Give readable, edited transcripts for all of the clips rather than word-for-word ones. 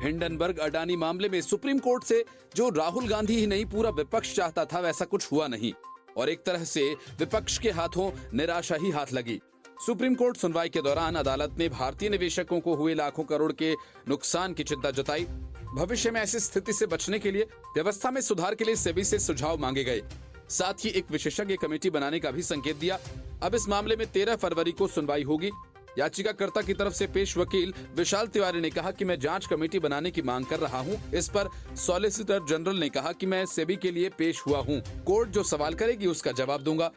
Hindenburg Adani मामले में supreme court से जो राहुल गांधी ही नहीं पूरा विपक्ष चाहता था वैसा कुछ हुआ नहीं और एक तरह से विपक्ष के हाथों निराशा ही हाथ लगी। सुप्रीम कोर्ट सुनवाई के दौरान अदालत ने भारतीय निवेशकों को हुए लाखों करोड़ के नुकसान की चिंता जताई। भविष्य में ऐसी स्थिति से बचने के लिए व्यवस्था में सुधार के लिए सेबी से सुझाव मांगे गए। साथ ही एक विशेषज्ञ कमेटी बनाने का भी संकेत दिया। अब इस मामले में 13 फरवरी को सुनवाई होगी। याचिकाकर्ता की तरफ से पेश वकील विशाल तिवारी ने कहा कि मैं जांच कमेटी बनाने की मांग कर रहा हूं। इस पर सॉलिसिटर जनरल ने कहा कि मैं सेबी के लिए पेश हुआ हूं, कोर्ट जो सवाल करेगी उसका जवाब दूंगा।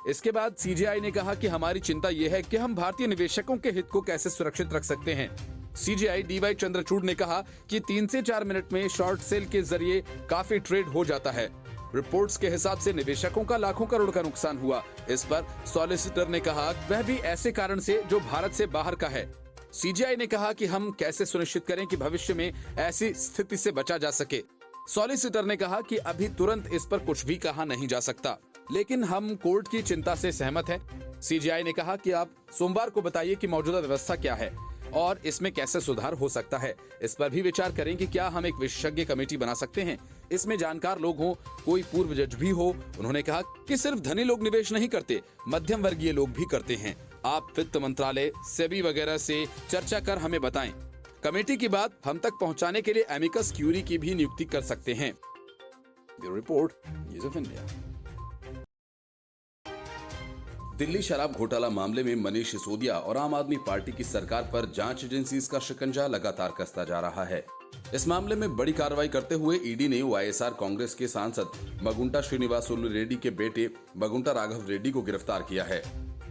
इसके बाद सीजेआई ने कहा कि हमारी चिंता यह है कि हम भारतीय निवेशकों के हित को कैसे सुरक्षित रख सकते हैं। सीजेआई डीवाई चंद्रचूड़ ने कहा कि 3 से 4 मिनट में शॉर्ट सेल के जरिए काफी ट्रेड हो जाता है। रिपोर्ट्स के हिसाब से निवेशकों का लाखों करोड़ का नुकसान हुआ। इस पर सॉलिसिटर ने कहा वह भी ऐसे कारण से जो भारत से बाहर का है। सीजेआई ने कहा कि हम कैसे सुनिश्चित करें कि भविष्य में ऐसी स्थिति से बचा जा सके। सॉलिसिटर ने कहा कि अभी तुरंत इस पर कुछ भी कहा नहीं जा सकता, लेकिन हम कोर्ट की चिंता से सहमत हैं। सीजेआई ने कहा कि आप सोमवार को बताइए कि मौजूदा व्यवस्था क्या है और इसमें कैसे सुधार हो सकता है। इस पर भी विचार करें कि क्या हम एक विशेषज्ञ कमेटी बना सकते हैं, इसमें जानकार लोग हों, कोई पूर्व जज भी हो। उन्होंने कहा कि सिर्फ धनी लोग निवेश नहीं करते, मध्यम वर्गीय लोग भी करते हैं। आप वित्त मंत्रालय, सेबी वगैरह से चर्चा कर हमें बताएं। कमेटी की बात हम तक पहुंचाने के लिए एमिकस क्यूरी की भी नियुक्ति कर सकते हैं। Bureau report, news of India. Delhi शराब घोटाला मामले में मनीष सिसोदिया और आम आदमी पार्टी की सरकार पर जांच एजेंसी का शिकंजा लगातार कसता जा रहा है। इस मामले में बड़ी कार्रवाई करते हुए ईडी ने वाईएसआर कांग्रेस के सांसद मगुंटा श्रीनिवासुलु रेड्डी के बेटे मगुंटा राघव रेड्डी को गिरफ्तार किया है।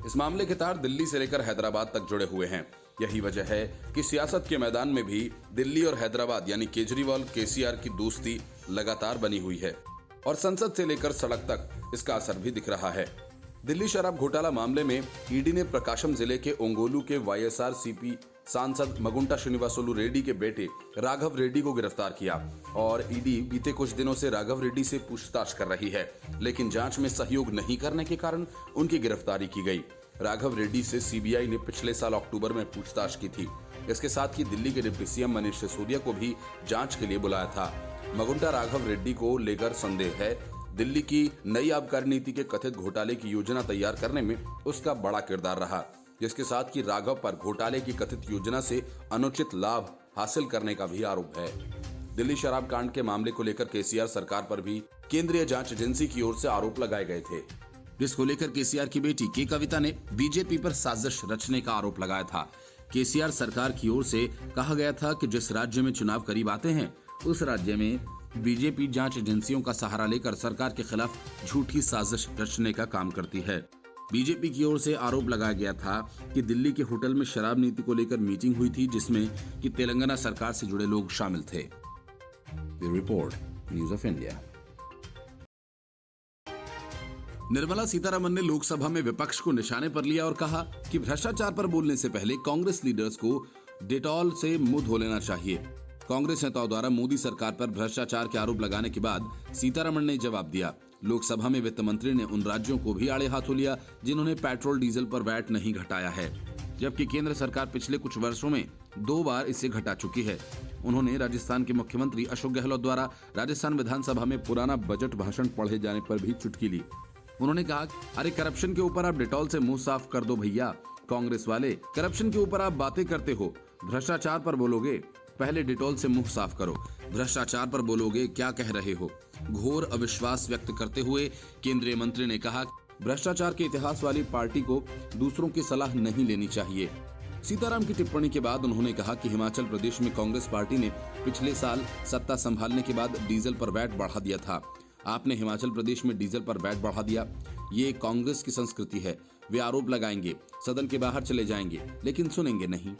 इस मामले के तार दिल्ली से लेकर हैदराबाद तक जुड़े हुए हैं। यही वजह है कि सियासत के मैदान में भी दिल्ली और हैदराबाद यानी केजरीवाल केसीआर की दोस्ती लगातार बनी हुई है और संसद से लेकर सड़क तक इसका असर भी दिख रहा है। दिल्ली शराब घोटाला मामले में ईडी ने प्रकाशम जिले के ओंगोलू के वाईएसआर सीपी सांसद मगुंटा श्रीनिवासुलु रेड्डी के बेटे राघव रेड्डी को गिरफ्तार किया और ईडी बीते कुछ दिनों से राघव रेड्डी से पूछताछ कर रही है, लेकिन जांच में सहयोग नहीं करने के कारण उनकी गिरफ्तारी की गई। राघव रेड्डी से सीबीआई ने पिछले साल अक्टूबर में पूछताछ की थी। इसके साथ ही दिल्ली के डिप्टी सीएम मनीष सिसोदिया को भी जांच के लिए बुलाया था। मगुंटा राघव रेड्डी को लेकर संदेह है। दिल्ली की नई आबकारी नीति के कथित घोटाले की योजना तैयार करने में उसका बड़ा किरदार रहा, जिसके साथ कि राघव पर घोटाले की कथित योजना से अनुचित लाभ हासिल करने का भी आरोप है। दिल्ली शराब कांड के मामले को लेकर केसीआर सरकार पर भी केंद्रीय जांच एजेंसी की ओर से आरोप लगाए गए थे, जिसको लेकर केसीआर की बेटी के कविता ने बीजेपी पर साजिश रचने का आरोप लगाया था। केसीआर सरकार की ओर से कहा गया था कि जिस राज्य में चुनाव करीब आते हैं उस राज्य में बीजेपी जांच एजेंसियों का सहारा लेकर सरकार के खिलाफ झूठी साजिश रचने का काम करती है। बीजेपी की ओर से आरोप लगाया गया था कि दिल्ली के होटल में शराब नीति को लेकर मीटिंग हुई थी, जिसमें कि तेलंगाना सरकार से जुड़े लोग शामिल थे। Report, news of India. Nirmala Sitharaman ने लोकसभा में विपक्ष को निशाने पर लिया और कहा कि भ्रष्टाचार पर बोलने से पहले कांग्रेस लीडर्स को डेटॉल से मुंह धो लेना चाहिए। कांग्रेस नेताओं द्वारा मोदी सरकार पर भ्रष्टाचार के आरोप लगाने के बाद सीतारमण ने जवाब दिया। लोकसभा में वित्त मंत्री ने उन राज्यों को भी आड़े हाथों लिया जिन्होंने पेट्रोल डीजल पर वैट नहीं घटाया है, जबकि केंद्र सरकार पिछले कुछ वर्षों में 2 बार इसे घटा चुकी है। उन्होंने राजस्थान के मुख्यमंत्री अशोक गहलोत द्वारा राजस्थान विधानसभा में पुराना बजट भाषण पढ़े जाने पर भी चुटकी ली। उन्होंने कहा, अरे करप्शन के ऊपर आप डेटॉल से मुंह साफ कर दो भैया। कांग्रेस वाले, करप्शन के ऊपर आप बातें करते हो, भ्रष्टाचार पर बोलोगे, पहले डेटॉल से मुंह साफ करो। भ्रष्टाचार पर बोलोगे, क्या कह रहे हो। घोर अविश्वास व्यक्त करते हुए केंद्रीय मंत्री ने कहा, भ्रष्टाचार के इतिहास वाली पार्टी को दूसरों की सलाह नहीं लेनी चाहिए। सीताराम की टिप्पणी के बाद उन्होंने कहा कि हिमाचल प्रदेश में कांग्रेस पार्टी ने पिछले साल सत्ता संभालने के बाद डीजल पर वैट बढ़ा दिया था। आपने हिमाचल प्रदेश में डीजल पर वैट बढ़ा दिया, ये कांग्रेस की संस्कृति है। वे आरोप लगाएंगे, सदन के बाहर चले जाएंगे, लेकिन सुनेंगे नहीं।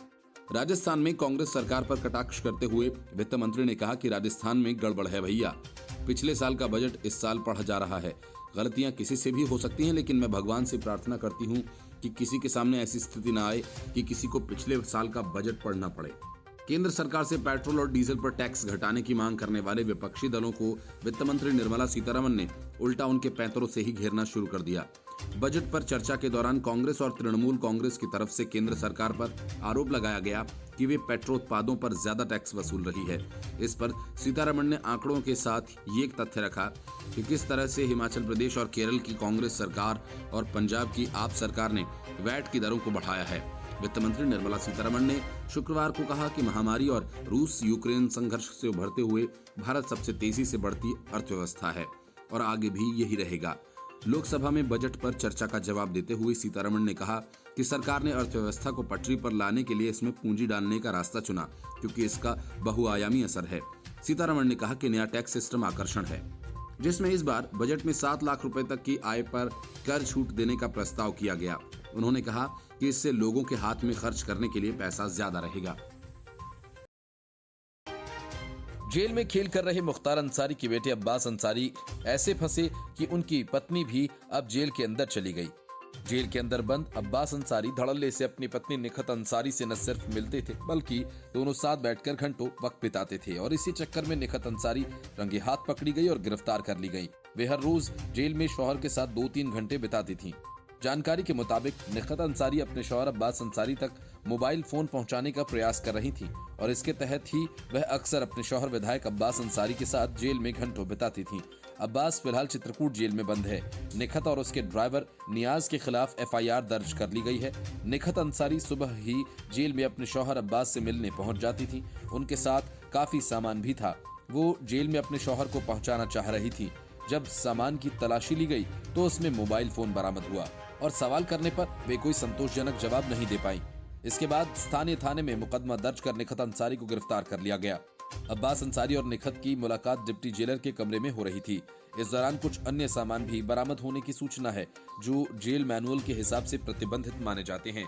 राजस्थान में कांग्रेस सरकार पर कटाक्ष करते हुए वित्त मंत्री ने कहा कि राजस्थान में गड़बड़ है भैया। पिछले साल का बजट इस साल पढ़ा जा रहा है। गलतियां किसी से भी हो सकती हैं, लेकिन मैं भगवान से प्रार्थना करती हूं कि किसी के सामने ऐसी स्थिति ना आए कि किसी को पिछले साल का बजट पढ़ना पड़े। केंद्र सरकार से पेट्रोल और डीजल पर टैक्स घटाने की मांग करने वाले विपक्षी दलों को वित्त मंत्री निर्मला सीतारमण ने उल्टा उनके पैंतरों से ही घेरना शुरू कर दिया। बजट पर चर्चा के दौरान कांग्रेस और तृणमूल कांग्रेस की तरफ से केंद्र सरकार पर आरोप लगाया गया कि वे पेट्रोल उत्पादों पर ज्यादा टैक्स वसूल रही है। इस पर सीतारमण ने आंकड़ों के साथ ये एक तथ्य रखा कि किस तरह से हिमाचल प्रदेश और केरल की कांग्रेस सरकार और पंजाब की आप सरकार ने वैट की दरों को बढ़ाया है। वित्त मंत्री निर्मला सीतारमण ने शुक्रवार को कहा कि महामारी और रूस यूक्रेन संघर्ष से उभरते हुए भारत सबसे तेजी से बढ़ती अर्थव्यवस्था है और आगे भी यही रहेगा। लोकसभा में बजट पर चर्चा का जवाब देते हुए सीतारमण ने कहा कि सरकार ने अर्थव्यवस्था को पटरी पर लाने के लिए इसमें पूंजी डालने का रास्ता चुना क्योंकि इसका बहुआयामी असर है। सीतारमण ने कहा कि नया टैक्स सिस्टम आकर्षण है, जिसमें इस बार बजट में 7 लाख रुपए तक की आय पर कर छूट देने का प्रस्ताव किया गया। उन्होंने कहा कि इससे लोगों के हाथ में खर्च करने के लिए पैसा ज्यादा रहेगा। जेल में खेल कर रहे मुख्तार अंसारी के बेटे अब्बास अंसारी ऐसे फंसे कि उनकी पत्नी भी अब जेल के अंदर चली गई। जेल के अंदर बंद अब्बास अंसारी धड़ल्ले से अपनी पत्नी निखत अंसारी से न सिर्फ मिलते थे बल्कि दोनों साथ बैठकर घंटों वक्त बिताते थे और इसी चक्कर में निखत अंसारी रंगे हाथ पकड़ी गई और गिरफ्तार कर ली गई। वे हर रोज जेल में शौहर के साथ 2-3 घंटे बिताती थीं। जानकारी के मुताबिक निखत अंसारी अपने शौहर अब्बास अंसारी तक मोबाइल फोन पहुंचाने का प्रयास कर रही थी और इसके तहत ही वह अक्सर अपने शौहर विधायक अब्बास अंसारी के साथ जेल में घंटों बिताती थी। अब्बास फिलहाल चित्रकूट जेल में बंद है। निखत और उसके ड्राइवर नियाज के खिलाफ FIR दर्ज कर ली गई है। निखत अंसारी सुबह ही जेल में अपने शौहर अब्बास से मिलने पहुंच जाती थी। उनके साथ काफी सामान भी था। वो जेल में अपने शौहर को पहुंचाना चाह रही थी। जब सामान की तलाशी ली गई तो उसमें मोबाइल फोन बरामद हुआ और सवाल करने पर वे कोई संतोषजनक जवाब नहीं दे पाई। इसके बाद स्थानीय थाने में मुकदमा दर्ज कर निखत अंसारी को गिरफ्तार कर लिया गया। अब्बास अंसारी और निखत की मुलाकात डिप्टी जेलर के कमरे में हो रही थी। इस दौरान कुछ अन्य सामान भी बरामद होने की सूचना है जो जेल मैनुअल के हिसाब से प्रतिबंधित माने जाते हैं।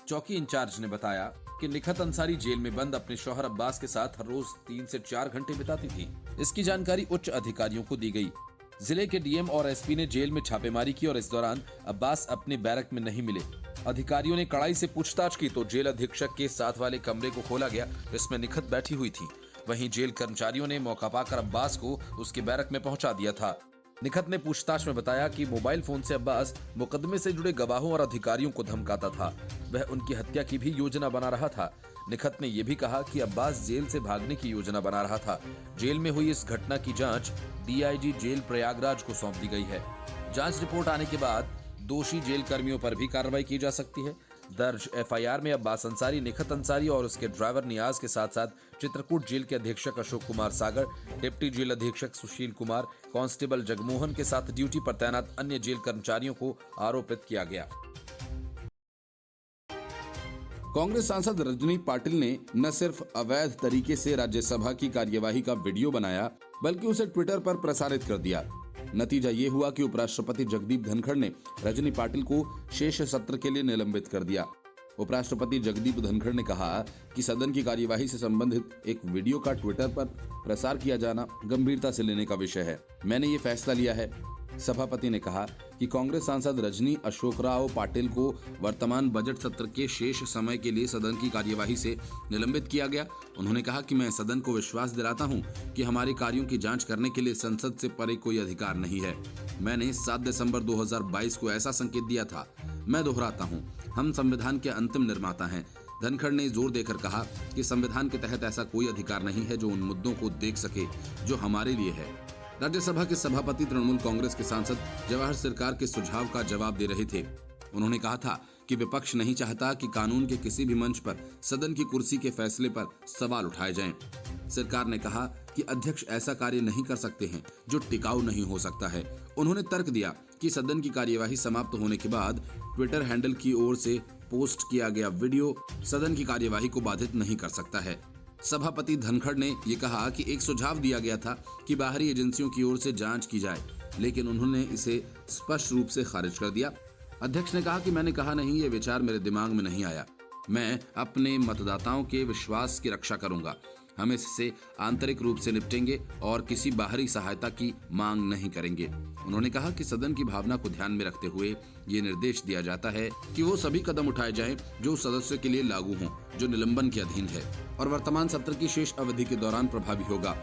चौकी इंचार्ज ने बताया कि निखत अंसारी जेल में बंद अपने शौहर अब्बास के साथ हर रोज 3 से 4 घंटे बिताती थी। इसकी जानकारी उच्च अधिकारियों को दी गई। जिले के डीएम और SP ने जेल में छापेमारी की और इस दौरान अब्बास अपने बैरक में नहीं मिले। अधिकारियों ने कड़ाई से पूछताछ की तो जेल अधीक्षक के साथ वाले कमरे को खोला गया जिसमें निखत बैठी हुई थी। वहीं जेल कर्मचारियों ने मौका पाकर अब्बास को उसके बैरक में पहुंचा दिया था। निखत ने पूछताछ में बताया कि मोबाइल फोन से अब्बास मुकदमे से जुड़े गवाहों और अधिकारियों को धमकाता था। वह उनकी हत्या की भी योजना बना रहा था। निखत ने यह भी कहा कि अब्बास जेल से भागने की योजना बना रहा था। जेल में हुई इस घटना की जांच DIG जेल प्रयागराज को सौंप दी गई है। जांच रिपोर्ट आने के बाद दोषी जेल कर्मियों पर भी कार्रवाई की जा सकती है। दर्ज FIR में अब्बास अंसारी, निखत अंसारी और उसके ड्राइवर नियाज के साथ साथ चित्रकूट जेल के अधीक्षक अशोक कुमार सागर, डिप्टी जेल अधीक्षक सुशील कुमार, कांस्टेबल जगमोहन के साथ ड्यूटी पर तैनात अन्य जेल कर्मचारियों को आरोपित किया गया। कांग्रेस सांसद रजनी पाटिल ने न सिर्फ अवैध तरीके से राज्यसभा की कार्यवाही का वीडियो बनाया बल्कि उसे ट्विटर पर प्रसारित कर दिया। नतीजा ये हुआ कि उपराष्ट्रपति जगदीप धनखड़ ने रजनी पाटिल को शेष सत्र के लिए निलंबित कर दिया। उपराष्ट्रपति जगदीप धनखड़ ने कहा कि सदन की कार्यवाही से संबंधित एक वीडियो का ट्विटर पर प्रसार किया जाना गंभीरता से लेने का विषय है। मैंने ये फैसला लिया है। सभापति ने कहा कि कांग्रेस सांसद रजनी अशोक राव पाटिल को वर्तमान बजट सत्र के शेष समय के लिए सदन की कार्यवाही से निलंबित किया गया। उन्होंने कहा कि मैं सदन को विश्वास दिलाता हूं कि हमारे कार्यों की जांच करने के लिए संसद से परे कोई अधिकार नहीं है। मैंने 7 दिसंबर 2022 को ऐसा संकेत दिया था। मैं दोहराता हूं, हम संविधान के अंतिम निर्माता हैं। धनखड़ ने जोर देकर कहा कि संविधान के तहत ऐसा कोई अधिकार नहीं है जो उन मुद्दों को देख सके जो हमारे लिए है। राज्यसभा के सभापति तृणमूल कांग्रेस के सांसद जवाहर सरकार के सुझाव का जवाब दे रहे थे। उन्होंने कहा था कि विपक्ष नहीं चाहता कि कानून के किसी भी मंच पर सदन की कुर्सी के फैसले पर सवाल उठाए जाएं। सरकार ने कहा कि अध्यक्ष ऐसा कार्य नहीं कर सकते हैं जो टिकाऊ नहीं हो सकता है। उन्होंने तर्क दिया कि सदन की कार्यवाही समाप्त होने के बाद ट्विटर हैंडल की ओर से पोस्ट किया गया वीडियो सदन की कार्यवाही को बाधित नहीं कर सकता है। सभापति धनखड़ ने यह कहा कि एक सुझाव दिया गया था कि बाहरी एजेंसियों की ओर से जांच की जाए, लेकिन उन्होंने इसे स्पष्ट रूप से खारिज कर दिया। अध्यक्ष ने कहा कि मैंने कहा नहीं, ये विचार मेरे दिमाग में नहीं आया। मैं अपने मतदाताओं के विश्वास की रक्षा करूंगा। हम इससे आंतरिक रूप से निपटेंगे और किसी बाहरी सहायता की मांग नहीं करेंगे। उन्होंने कहा कि सदन की भावना को ध्यान में रखते हुए ये निर्देश दिया जाता है कि वो सभी कदम उठाए जाएं जो सदस्य के लिए लागू हों, जो निलंबन के अधीन है और वर्तमान सत्र की शेष अवधि के दौरान प्रभावी होगा।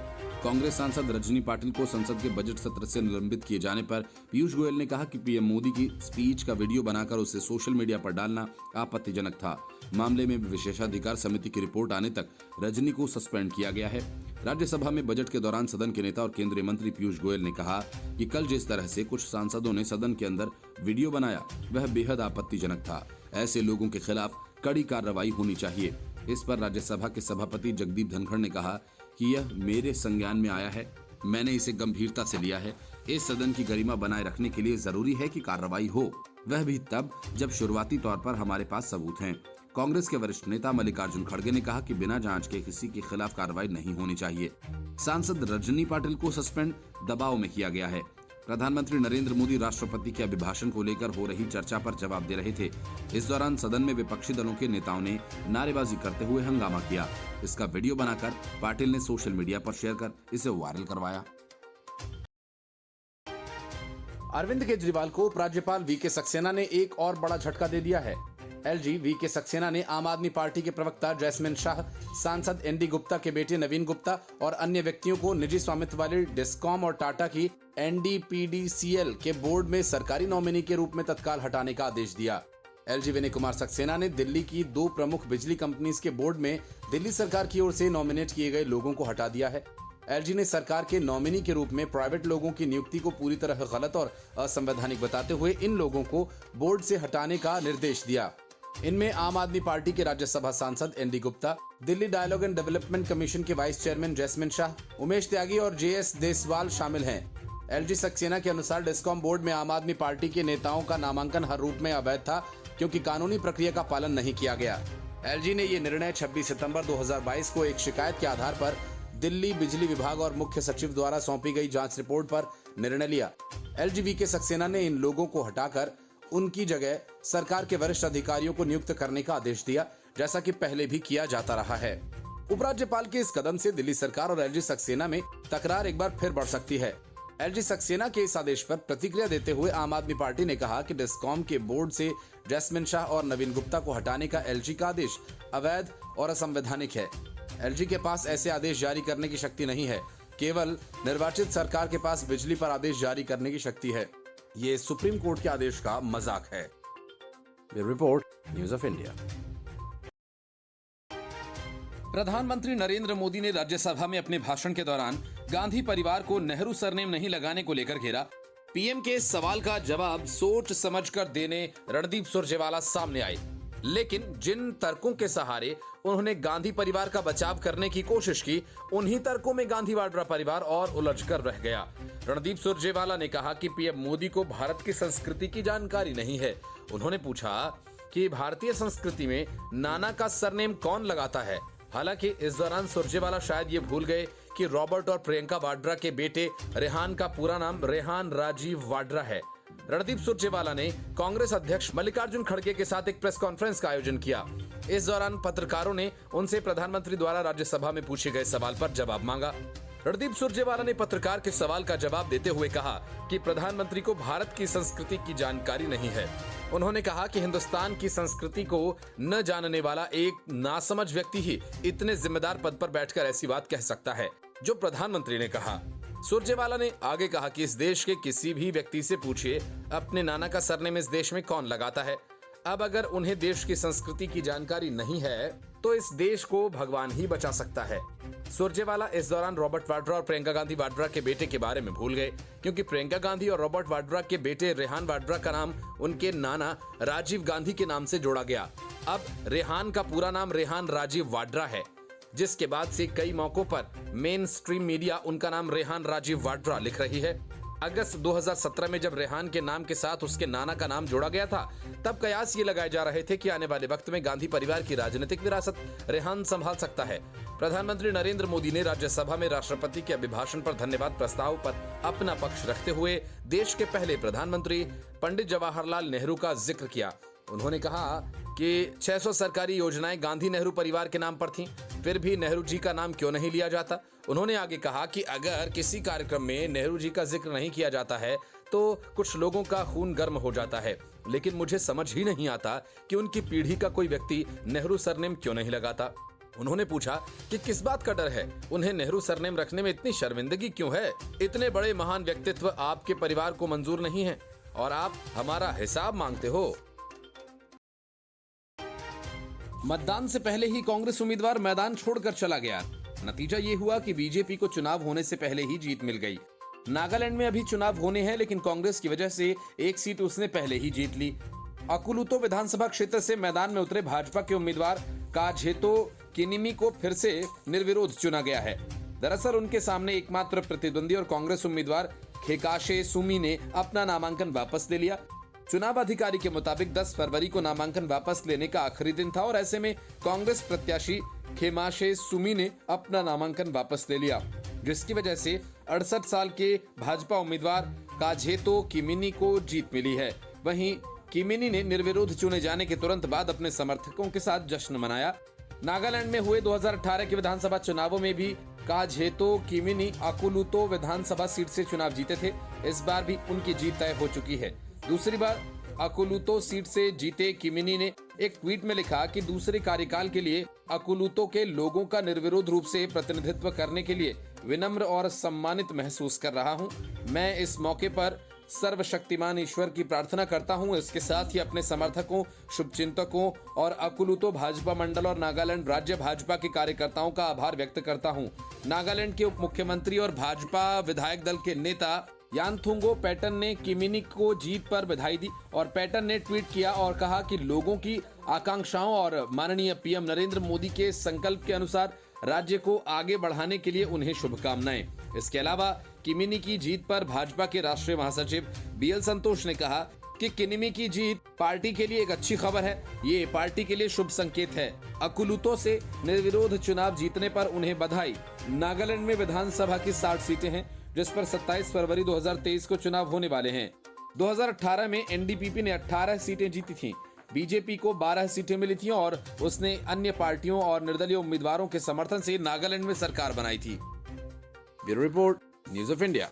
कांग्रेस सांसद रजनी पाटिल को संसद के बजट सत्र से निलंबित किए जाने पर पीयूष गोयल ने कहा कि पीएम मोदी की स्पीच का वीडियो बनाकर उसे सोशल मीडिया पर डालना आपत्तिजनक था। मामले में विशेषाधिकार समिति की रिपोर्ट आने तक रजनी को सस्पेंड किया गया है। राज्यसभा में बजट के दौरान सदन के नेता और केंद्रीय मंत्री पीयूष गोयल ने कहा कि कल जिस तरह से कुछ सांसदों ने सदन के अंदर वीडियो बनाया वह बेहद आपत्तिजनक था। ऐसे लोगों के खिलाफ कड़ी कार्रवाई होनी चाहिए। इस पर राज्यसभा के सभापति जगदीप धनखड़ ने कहा कि यह मेरे संज्ञान में आया है, मैंने इसे गंभीरता से लिया है। इस सदन की गरिमा बनाए रखने के लिए जरूरी है कि कार्रवाई हो, वह भी तब जब शुरुआती तौर पर हमारे पास सबूत हैं। कांग्रेस के वरिष्ठ नेता मल्लिकार्जुन खड़गे ने कहा कि बिना जांच के किसी के खिलाफ कार्रवाई नहीं होनी चाहिए। सांसद रजनी पाटिल को सस्पेंड दबाव में किया गया है। प्रधानमंत्री नरेंद्र मोदी राष्ट्रपति के अभिभाषण को लेकर हो रही चर्चा पर जवाब दे रहे थे। इस दौरान सदन में विपक्षी दलों के नेताओं ने नारेबाजी करते हुए हंगामा किया। इसका वीडियो बनाकर पाटिल ने सोशल मीडिया पर शेयर कर इसे वायरल करवाया। अरविंद केजरीवाल को उपराज्यपाल वीके सक्सेना ने एक और बड़ा झटका दे दिया है। एलजी वीके सक्सेना ने आम आदमी पार्टी के प्रवक्ता जैस्मिन शाह, सांसद एनडी गुप्ता के बेटे नवीन गुप्ता और अन्य व्यक्तियों को निजी स्वामित्व वाले डिस्कॉम और टाटा की एनडीपीडीसीएल के बोर्ड में सरकारी नॉमिनी के रूप में तत्काल हटाने का आदेश दिया। एलजी विनय कुमार सक्सेना ने दिल्ली की 2 प्रमुख बिजली कंपनीज के बोर्ड में दिल्ली सरकार की ओर से नॉमिनेट किए गए लोगों को हटा दिया है। एलजी ने सरकार के नॉमिनी के रूप में प्राइवेट लोगों की नियुक्ति को पूरी तरह गलत और असंवैधानिक बताते हुए इन लोगों को बोर्ड से हटाने का निर्देश दिया। इनमें आम आदमी पार्टी के राज्यसभा सांसद ND Gupta, Delhi dialogue and development commission के vice chairman Jasmine Shah, Umesh Tyagi और जेएस देसवाल शामिल हैं। एलजी सक्सेना के अनुसार डिस्कॉम बोर्ड में आम आदमी पार्टी के नेताओं का नामांकन हर रूप में अवैध था, क्योंकि कानूनी प्रक्रिया का पालन नहीं किया गया। एलजी ने ये निर्णय 26 सितंबर 2022 को एक शिकायत के आधार पर दिल्ली बिजली विभाग और मुख्य सचिव द्वारा सौंपी गई जांच रिपोर्ट पर निर्णय लिया। एलजी वीके सक्सेना ने इन लोगों को हटाकर उनकी जगह सरकार के वरिष्ठ अधिकारियों को नियुक्त करने का आदेश दिया, जैसा कि पहले भी किया जाता रहा है। उपराज्यपाल के इस कदम से दिल्ली सरकार और एलजी सक्सेना में तकरार एक बार फिर बढ़ सकती है। एलजी सक्सेना के इस आदेश पर प्रतिक्रिया देते हुए आम आदमी पार्टी ने कहा कि डिस्कॉम के बोर्ड से जैस्मिन शाह और नवीन गुप्ता को हटाने का एलजी का आदेश अवैध और असंवैधानिक है। एलजी के पास ऐसे आदेश जारी करने की शक्ति नहीं है, केवल निर्वाचित सरकार के पास बिजली पर आदेश जारी करने की शक्ति है। ये सुप्रीम कोर्ट के आदेश का मजाक है। Report news of India. प्रधानमंत्री नरेंद्र मोदी ने राज्यसभा में अपने भाषण के दौरान गांधी परिवार को नेहरू सरनेम नहीं लगाने को लेकर घेरा। पीएम के इस सवाल का जवाब सोच समझकर देने रणदीप सुरजेवाला सामने आए, लेकिन जिन तर्कों के सहारे उन्होंने गांधी परिवार का बचाव करने की कोशिश की, उन्हीं तर्कों में गांधी वाड्रा परिवार और उलझकर रह गया। रणदीप सुरजेवाला ने कहा कि पीएम मोदी को भारत की संस्कृति की जानकारी नहीं है। उन्होंने पूछा कि भारतीय संस्कृति में नाना का सरनेम कौन लगाता है। हालांकि इस दौरान सुरजेवाला शायद ये भूल गए कि रॉबर्ट और प्रियंका वाड्रा के बेटे रेहान का पूरा नाम रेहान राजीव वाड्रा है। रणदीप सुरजेवाला ने कांग्रेस अध्यक्ष मल्लिकार्जुन खड़गे के साथ एक प्रेस कॉन्फ्रेंस का आयोजन किया। इस दौरान पत्रकारों ने उनसे प्रधानमंत्री द्वारा राज्यसभा में पूछे गए सवाल पर जवाब मांगा। रणदीप सुरजेवाला ने पत्रकार के सवाल का जवाब देते हुए कहा कि प्रधानमंत्री को भारत की संस्कृति की जानकारी नहीं है। उन्होंने कहा कि हिंदुस्तान की संस्कृति को न जानने वाला एक नासमझ व्यक्ति ही इतने जिम्मेदार पद पर बैठकर ऐसी बात कह सकता है जो प्रधानमंत्री ने कहा। सुरजेवाला ने आगे कहा कि इस देश के किसी भी व्यक्ति से पूछिए अपने नाना का सरनेम इस देश में कौन लगाता है। अब अगर उन्हें देश की संस्कृति की जानकारी नहीं है तो इस देश को भगवान ही बचा सकता है। सुरजेवाला इस दौरान रॉबर्ट वाड्रा और प्रियंका गांधी वाड्रा के बेटे के बारे में भूल गए, क्योंकि प्रियंका गांधी और रॉबर्ट वाड्रा के बेटे रेहान वाड्रा का नाम उनके नाना राजीव गांधी के नाम से जोड़ा गया। अब रेहान का पूरा नाम रेहान राजीव वाड्रा है, जिसके बाद से कई मौकों पर मेन स्ट्रीम मीडिया उनका नाम रेहान राजीव वाड्रा लिख रही है। अगस्त 2017 में जब रेहान के नाम के साथ उसके नाना का नाम जोड़ा गया था, तब कयास ये लगाए जा रहे थे कि आने वाले वक्त में गांधी परिवार की राजनीतिक विरासत रेहान संभाल सकता है। प्रधानमंत्री नरेंद्र मोदी ने राज्यसभा में राष्ट्रपति के अभिभाषण पर धन्यवाद प्रस्ताव पर अपना पक्ष रखते हुए देश के पहले प्रधानमंत्री पंडित जवाहरलाल नेहरू का जिक्र किया। उन्होंने कहा कि 600 सरकारी योजनाएं गांधी नेहरू परिवार के नाम पर थीं, फिर भी नेहरू जी का नाम क्यों नहीं लिया जाता। उन्होंने आगे कहा कि अगर किसी कार्यक्रम में नेहरू जी का जिक्र नहीं किया जाता है तो कुछ लोगों का खून गर्म हो जाता है, लेकिन मुझे समझ ही नहीं आता कि उनकी पीढ़ी का कोई व्यक्ति नेहरू सरनेम क्यों नहीं लगाता। उन्होंने पूछा कि किस बात का डर है, उन्हें नेहरू सरनेम रखने में इतनी शर्मिंदगी क्यों है। इतने बड़े महान व्यक्तित्व आपके परिवार को मंजूर नहीं है और आप हमारा हिसाब मांगते हो। मतदान से पहले ही कांग्रेस उम्मीदवार मैदान छोड़कर चला गया। नतीजा ये हुआ कि बीजेपी को चुनाव होने से पहले ही जीत मिल गई। नागालैंड में अभी चुनाव होने हैं, लेकिन कांग्रेस की वजह से एक सीट उसने पहले ही जीत ली। अकुलुतो विधानसभा क्षेत्र से मैदान में उतरे भाजपा के उम्मीदवार काजेतो किनिमी को फिर से निर्विरोध चुना गया है। दरअसल उनके सामने एकमात्र प्रतिद्वंदी और कांग्रेस उम्मीदवार खेकाशे सुमी ने अपना नामांकन वापस ले लिया। चुनाव अधिकारी के मुताबिक 10 फरवरी को नामांकन वापस लेने का आखिरी दिन था और ऐसे में कांग्रेस प्रत्याशी खेमाशे सुमी ने अपना नामांकन वापस ले लिया, जिसकी वजह से 68 साल के भाजपा उम्मीदवार काजेतो किमिनी को जीत मिली है। वहीं किमिनी ने निर्विरोध चुने जाने के तुरंत बाद अपने समर्थकों के साथ जश्न मनाया। नागालैंड में हुए 2018 के विधानसभा चुनावों में भी काजेतो किमिनी अकुलुतो विधानसभा सीट से चुनाव जीते थे। इस बार भी उनकी जीत तय हो चुकी है। दूसरी बार अकुलुतो सीट से जीते किमिनी ने एक ट्वीट में लिखा कि दूसरे कार्यकाल के लिए अकुलुतो के लोगों का निर्विरोध रूप से प्रतिनिधित्व करने के लिए विनम्र और सम्मानित महसूस कर रहा हूं। मैं इस मौके पर सर्वशक्तिमान ईश्वर की प्रार्थना करता हूं। इसके साथ ही अपने समर्थकों, शुभचिंतकों और अकुलुतो भाजपा मंडल और नागालैंड राज्य भाजपा के कार्यकर्ताओं का आभार व्यक्त करता हूं। नागालैंड के उप मुख्यमंत्री और भाजपा विधायक दल के नेता यानथुंगो पैटन ने किमिनी को जीत पर बधाई दी और पैटन ने ट्वीट किया और कहा कि लोगों की आकांक्षाओं और माननीय पीएम नरेंद्र मोदी के संकल्प के अनुसार राज्य को आगे बढ़ाने के लिए उन्हें शुभकामनाएं। इसके अलावा किमिनी की जीत पर भाजपा के राष्ट्रीय महासचिव बीएल संतोष ने कहा कि किमिनी की जीत पार्टी के लिए एक अच्छी खबर है। ये पार्टी के लिए शुभ संकेत है। अकुलुतो से निर्विरोध चुनाव जीतने पर उन्हें बधाई। नागालैंड में विधानसभा की 60 सीटें हैं, जिस पर 27 फरवरी 2023 को चुनाव होने वाले हैं। 2018 में एनडीपीपी ने 18 सीटें जीती थीं। बीजेपी को 12 सीटें मिली थीं और उसने अन्य पार्टियों और निर्दलीय उम्मीदवारों के समर्थन से नागालैंड में सरकार बनाई थी। Bureau report, news of India.